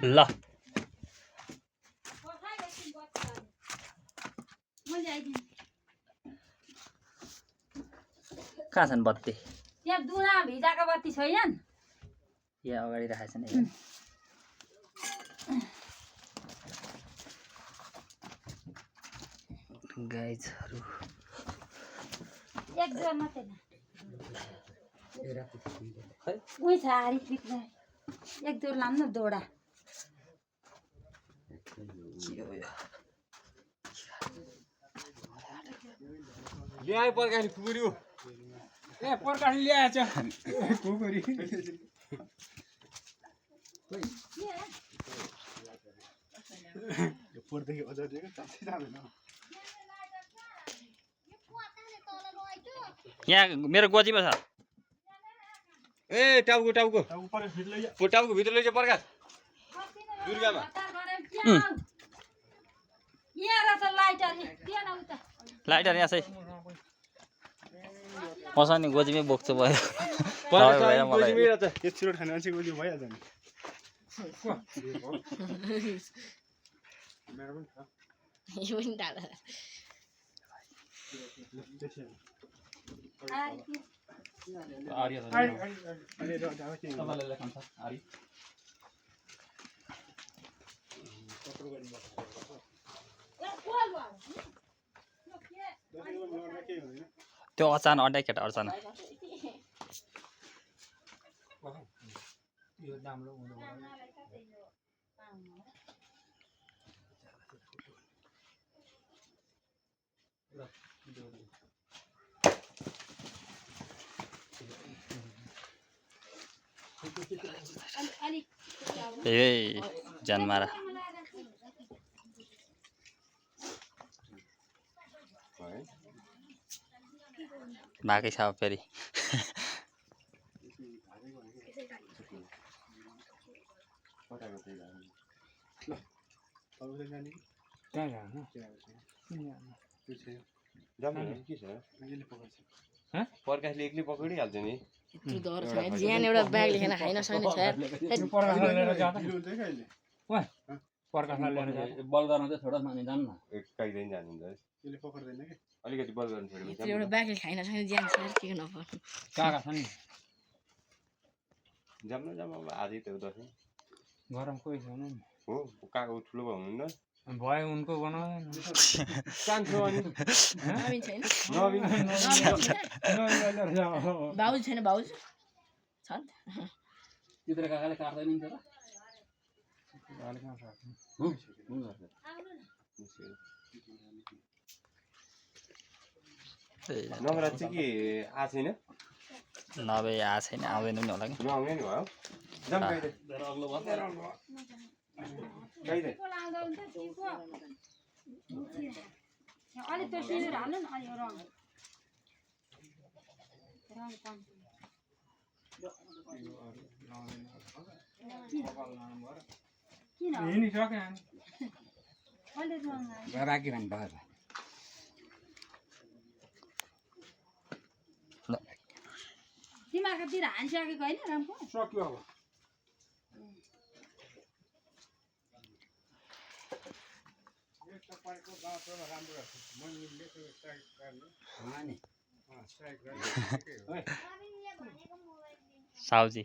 ल कहाँ छन् बत्ती यहाँ दुना भिजाको बत्ती छैनन् यहाँ अगाडि राखेको छ नि गाइजहरु एक जोर मात्रै उही छ हारी पिक्न एक जोर लाम न दोडा ल्याए पर्काली कुकुरी ए पर्काली ल्याएछ कुकुरी यो पोरदेखि अझ दिएको चाँचै जाँदैन यहाँ मेरो गोजीमा छ ए टाउको टाउको टाउको भित्र लैजा पर्का दुर्गामा लाइटर यहाँ चाहिँ मसँग नि गोजीमै बोक्छु भयो छिटो खाने मान्छे गोजी भइहाल्छ नि त्यो अचान अड्डा केटा अचानक ए जनमारा बाँकी छ फेरि पर्कासले एक्लै पक्रिहाल्छ नि ज्यान एउटा ब्याग लेखेर खाइन सक्ने छ बल गर्न चाहिँ छोड माने जान्न कहिँदैन जानुहुन्छ अलिकति बल गर्नु छोड्यो एउटा ब्यागले खाइन सक्ने ज्यान छ के नपर्नु काका छ नि जम्न जम्मा आधी त दसैँ गरम कोही छैन हो काको ठुलो भयो हुनु भयो उनको बनाउ कान्छो अनि नवीन छैन नवीन बाउजू छैन बाउजू छ नि तिम्रो काकाले काट्दैन नि त नम्बर चाहिँ के आएको छैन नभए आएको छैन आउँदैन नि होला कि नआउने नि भयो जाम गइदे अलि त्यो सिनेर हाल्नु न अलि रङ रङ कम किन नि सके अलि रङ बाँकी भन् भयो दिमागतिर हानिसकेको होइन रामको सक्यो अब साउजी